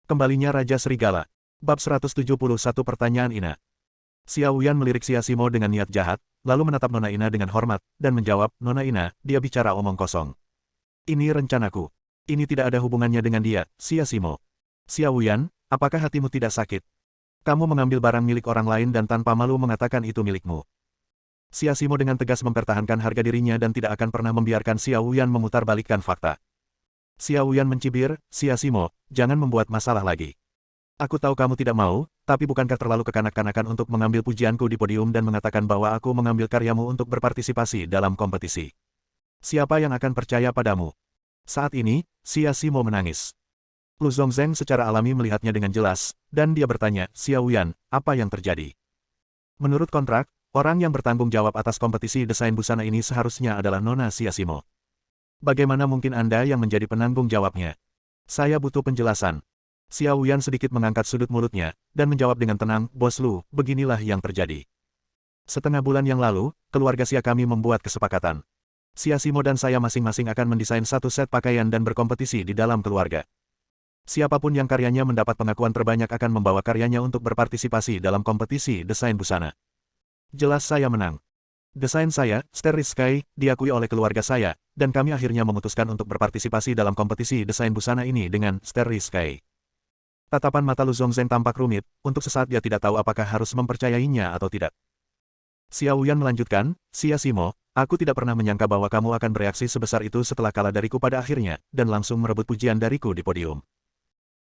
Kembalinya Raja Serigala. Bab 171 Pertanyaan Ina. Xiao Yan melirik Xia Simo dengan niat jahat, lalu menatap Nona Ina dengan hormat, dan menjawab, Nona Ina, dia bicara omong kosong. Ini rencanaku. Ini tidak ada hubungannya dengan dia, Xia Simo. Xiao Yan, apakah hatimu tidak sakit? Kamu mengambil barang milik orang lain dan tanpa malu mengatakan itu milikmu. Xia Simo dengan tegas mempertahankan harga dirinya dan tidak akan pernah membiarkan Xiao Yan memutarbalikkan fakta. Xiao Yan mencibir, Xia Simo, jangan membuat masalah lagi. Aku tahu kamu tidak mau, tapi bukankah terlalu kekanak-kanakan untuk mengambil pujianku di podium dan mengatakan bahwa aku mengambil karyamu untuk berpartisipasi dalam kompetisi? Siapa yang akan percaya padamu? Saat ini, Xia Simo menangis. Lu Zongzheng secara alami melihatnya dengan jelas, dan dia bertanya, Xiao Yan, apa yang terjadi? Menurut kontrak, orang yang bertanggung jawab atas kompetisi desain busana ini seharusnya adalah Nona Xia Simo. Bagaimana mungkin Anda yang menjadi penanggung jawabnya? Saya butuh penjelasan. Xiao Yan sedikit mengangkat sudut mulutnya, dan menjawab dengan tenang, Bos Lu, beginilah yang terjadi. Setengah bulan yang lalu, keluarga Xia kami membuat kesepakatan. Xia Simo dan saya masing-masing akan mendesain satu set pakaian dan berkompetisi di dalam keluarga. Siapapun yang karyanya mendapat pengakuan terbanyak akan membawa karyanya untuk berpartisipasi dalam kompetisi desain busana. Jelas saya menang. Desain saya, Starry Sky, diakui oleh keluarga saya, dan kami akhirnya memutuskan untuk berpartisipasi dalam kompetisi desain busana ini dengan Starry Sky. Tatapan mata Lu Zongzheng tampak rumit, untuk sesaat dia tidak tahu apakah harus mempercayainya atau tidak. Xiao Yan melanjutkan, Xia Simo, aku tidak pernah menyangka bahwa kamu akan bereaksi sebesar itu setelah kalah dariku pada akhirnya, dan langsung merebut pujian dariku di podium.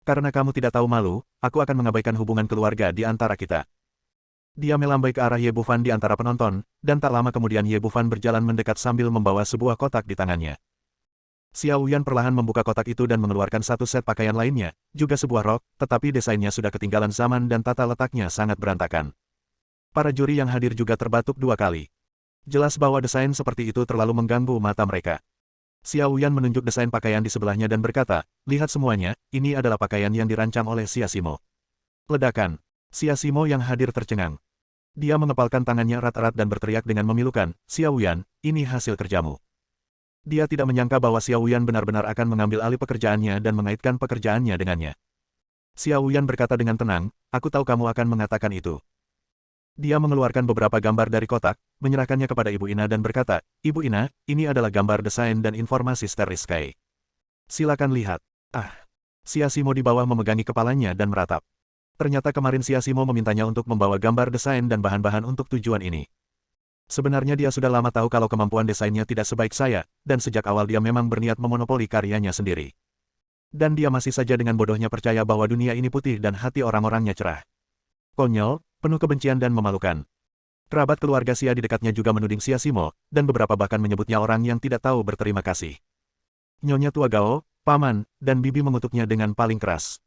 Karena kamu tidak tahu malu, aku akan mengabaikan hubungan keluarga di antara kita. Dia melambai ke arah Ye Bufan di antara penonton, dan tak lama kemudian Ye Bufan berjalan mendekat sambil membawa sebuah kotak di tangannya. Xiao Yan perlahan membuka kotak itu dan mengeluarkan satu set pakaian lainnya, juga sebuah rok, tetapi desainnya sudah ketinggalan zaman dan tata letaknya sangat berantakan. Para juri yang hadir juga terbatuk dua kali. Jelas bahwa desain seperti itu terlalu mengganggu mata mereka. Xiao Yan menunjuk desain pakaian di sebelahnya dan berkata, lihat semuanya, ini adalah pakaian yang dirancang oleh Xia Simo. Ledakan. Xia Simo yang hadir tercengang. Dia mengepalkan tangannya erat-erat dan berteriak dengan memilukan, Xiao Yan, ini hasil kerjamu. Dia tidak menyangka bahwa Xiao Yan benar-benar akan mengambil alih pekerjaannya dan mengaitkan pekerjaannya dengannya. Xiao Yan berkata dengan tenang, aku tahu kamu akan mengatakan itu. Dia mengeluarkan beberapa gambar dari kotak, menyerahkannya kepada Ibu Ina dan berkata, Ibu Ina, ini adalah gambar desain dan informasi Starry Sky. Silakan lihat. Xia Simo di bawah memegangi kepalanya dan meratap. Ternyata kemarin Xia Simo memintanya untuk membawa gambar desain dan bahan-bahan untuk tujuan ini. Sebenarnya dia sudah lama tahu kalau kemampuan desainnya tidak sebaik saya, dan sejak awal dia memang berniat memonopoli karyanya sendiri. Dan dia masih saja dengan bodohnya percaya bahwa dunia ini putih dan hati orang-orangnya cerah. Konyol, penuh kebencian dan memalukan. Kerabat keluarga Xia di dekatnya juga menuding Xia Simo, dan beberapa bahkan menyebutnya orang yang tidak tahu berterima kasih. Nyonya Tua Gao, Paman, dan Bibi mengutuknya dengan paling keras.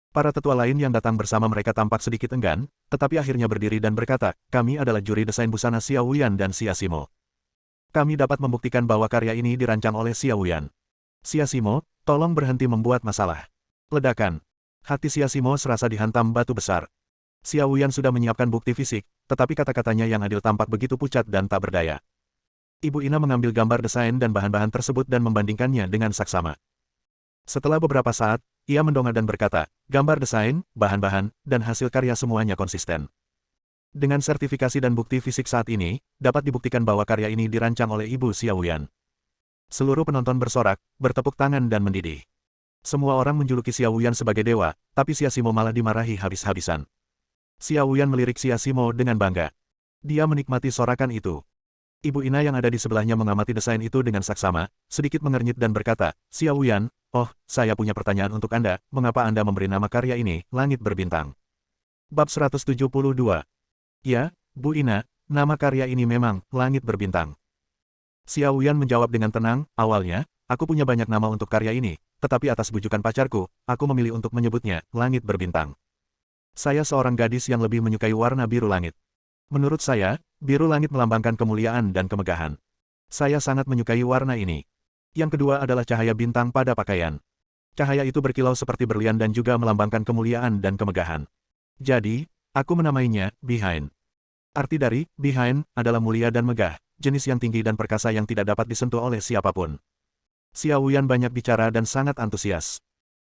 Para tetua lain yang datang bersama mereka tampak sedikit enggan, tetapi akhirnya berdiri dan berkata, kami adalah juri desain busana Xiao Yan dan Xia Simo. Kami dapat membuktikan bahwa karya ini dirancang oleh Xiao Yan. Xia Simo, tolong berhenti membuat masalah. Ledakan. Hati Xia Simo serasa dihantam batu besar. Xiao Yan sudah menyiapkan bukti fisik, tetapi kata-katanya yang adil tampak begitu pucat dan tak berdaya. Ibu Ina mengambil gambar desain dan bahan-bahan tersebut dan membandingkannya dengan saksama. Setelah beberapa saat, ia mendongak dan berkata, gambar desain, bahan-bahan, dan hasil karya semuanya konsisten. Dengan sertifikasi dan bukti fisik saat ini, dapat dibuktikan bahwa karya ini dirancang oleh Ibu Xiao Yan. Seluruh penonton bersorak, bertepuk tangan dan mendidih. Semua orang menjuluki Xiao Yan sebagai dewa, tapi Xia Simo malah dimarahi habis-habisan. Xiao Yan melirik Xia Simo dengan bangga. Dia menikmati sorakan itu. Ibu Ina yang ada di sebelahnya mengamati desain itu dengan saksama, sedikit mengernyit dan berkata, Xiao Yan, oh, saya punya pertanyaan untuk Anda, mengapa Anda memberi nama karya ini, Langit Berbintang? Bab 172. Ya, Bu Ina, nama karya ini memang, Langit Berbintang. Xiao Yan menjawab dengan tenang, awalnya, aku punya banyak nama untuk karya ini, tetapi atas bujukan pacarku, aku memilih untuk menyebutnya, Langit Berbintang. Saya seorang gadis yang lebih menyukai warna biru langit. Menurut saya, biru langit melambangkan kemuliaan dan kemegahan. Saya sangat menyukai warna ini. Yang kedua adalah cahaya bintang pada pakaian. Cahaya itu berkilau seperti berlian dan juga melambangkan kemuliaan dan kemegahan. Jadi, aku menamainya, Behind. Arti dari, Behind, adalah mulia dan megah, jenis yang tinggi dan perkasa yang tidak dapat disentuh oleh siapapun. Xiao Yan banyak bicara dan sangat antusias.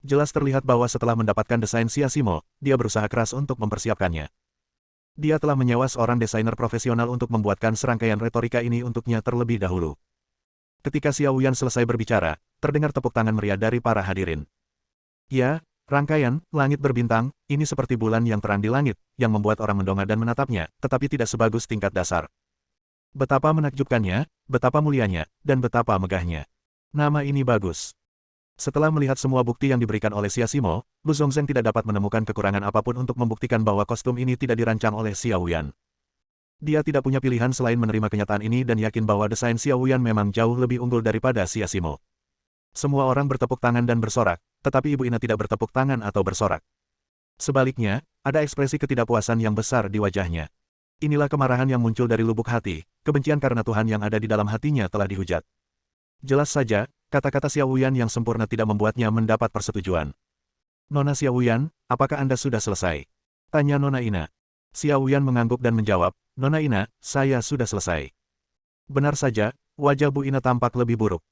Jelas terlihat bahwa setelah mendapatkan desain Siasimo, dia berusaha keras untuk mempersiapkannya. Dia telah menyewa seorang desainer profesional untuk membuatkan serangkaian retorika ini untuknya terlebih dahulu. Ketika Xiao Yan selesai berbicara, terdengar tepuk tangan meriah dari para hadirin. Ya, rangkaian, langit berbintang, ini seperti bulan yang terang di langit, yang membuat orang mendongak dan menatapnya, tetapi tidak sebagus tingkat dasar. Betapa menakjubkannya, betapa mulianya, dan betapa megahnya. Nama ini bagus. Setelah melihat semua bukti yang diberikan oleh Siasimo, Lu Zongzeng tidak dapat menemukan kekurangan apapun untuk membuktikan bahwa kostum ini tidak dirancang oleh Xiao Yan. Dia tidak punya pilihan selain menerima kenyataan ini dan yakin bahwa desain Xiao Yan memang jauh lebih unggul daripada Siasimo. Semua orang bertepuk tangan dan bersorak, tetapi Ibu Ina tidak bertepuk tangan atau bersorak. Sebaliknya, ada ekspresi ketidakpuasan yang besar di wajahnya. Inilah kemarahan yang muncul dari lubuk hati, kebencian karena Tuhan yang ada di dalam hatinya telah dihujat. Jelas saja, kata-kata Xiao Yan yang sempurna tidak membuatnya mendapat persetujuan. Nona Xiao Yan, apakah Anda sudah selesai? Tanya Nona Ina. Xiao Yan mengangguk dan menjawab, Nona Ina, saya sudah selesai. Benar saja, wajah Bu Ina tampak lebih buruk.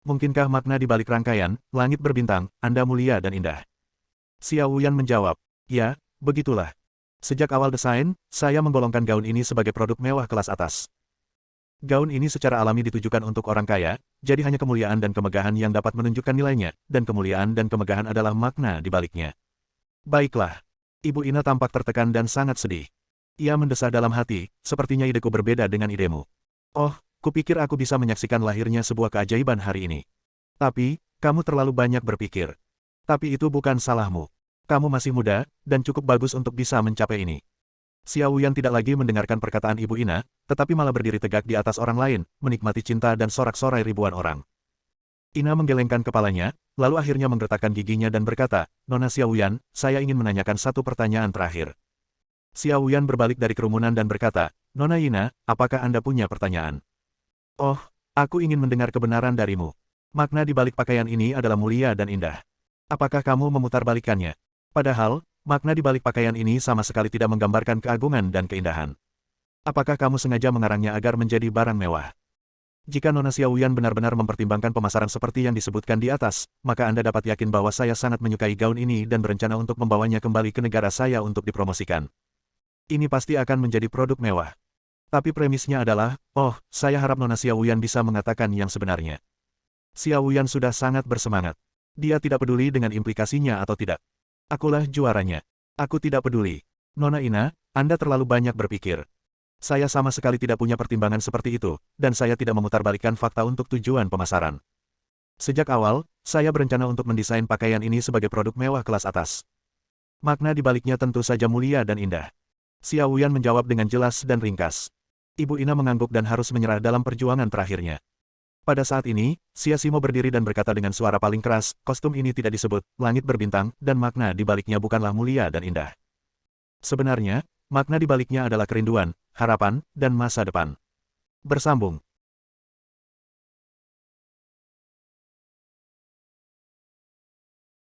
Mungkinkah makna di balik rangkaian, langit berbintang, Anda mulia dan indah? Xiao Yan menjawab, ya, begitulah. Sejak awal desain, saya menggolongkan gaun ini sebagai produk mewah kelas atas. Gaun ini secara alami ditujukan untuk orang kaya, jadi hanya kemuliaan dan kemegahan yang dapat menunjukkan nilainya, dan kemuliaan dan kemegahan adalah makna di baliknya. Baiklah. Ibu Ina tampak tertekan dan sangat sedih. Ia mendesah dalam hati, sepertinya ideku berbeda dengan idemu. Oh, kupikir aku bisa menyaksikan lahirnya sebuah keajaiban hari ini. Tapi, kamu terlalu banyak berpikir. Tapi itu bukan salahmu. Kamu masih muda, dan cukup bagus untuk bisa mencapai ini. Xiao Yan tidak lagi mendengarkan perkataan Ibu Ina, tetapi malah berdiri tegak di atas orang lain, menikmati cinta dan sorak-sorai ribuan orang. Ina menggelengkan kepalanya, lalu akhirnya menggertakkan giginya dan berkata, Nona Xiao Yan, saya ingin menanyakan satu pertanyaan terakhir. Xiao Yan berbalik dari kerumunan dan berkata, Nona Ina, apakah Anda punya pertanyaan? Oh, aku ingin mendengar kebenaran darimu. Makna di balik pakaian ini adalah mulia dan indah. Apakah kamu memutarbalikannya? Padahal, makna di balik pakaian ini sama sekali tidak menggambarkan keagungan dan keindahan. Apakah kamu sengaja mengarangnya agar menjadi barang mewah? Jika Nona Xiao Yan benar-benar mempertimbangkan pemasaran seperti yang disebutkan di atas, maka Anda dapat yakin bahwa saya sangat menyukai gaun ini dan berencana untuk membawanya kembali ke negara saya untuk dipromosikan. Ini pasti akan menjadi produk mewah. Tapi premisnya adalah, oh, saya harap Nona Xiao Yan bisa mengatakan yang sebenarnya. Xiao Yan sudah sangat bersemangat. Dia tidak peduli dengan implikasinya atau tidak. Akulah juaranya. Aku tidak peduli. Nona Ina, Anda terlalu banyak berpikir. Saya sama sekali tidak punya pertimbangan seperti itu, dan saya tidak memutarbalikkan fakta untuk tujuan pemasaran. Sejak awal, saya berencana untuk mendesain pakaian ini sebagai produk mewah kelas atas. Makna di baliknya tentu saja mulia dan indah. Xiao Yan menjawab dengan jelas dan ringkas. Ibu Ina mengangguk dan harus menyerah dalam perjuangan terakhirnya. Pada saat ini, Siasimo berdiri dan berkata dengan suara paling keras, kostum ini tidak disebut, langit berbintang, dan makna di baliknya bukanlah mulia dan indah. Sebenarnya, makna di baliknya adalah kerinduan, harapan, dan masa depan. Bersambung.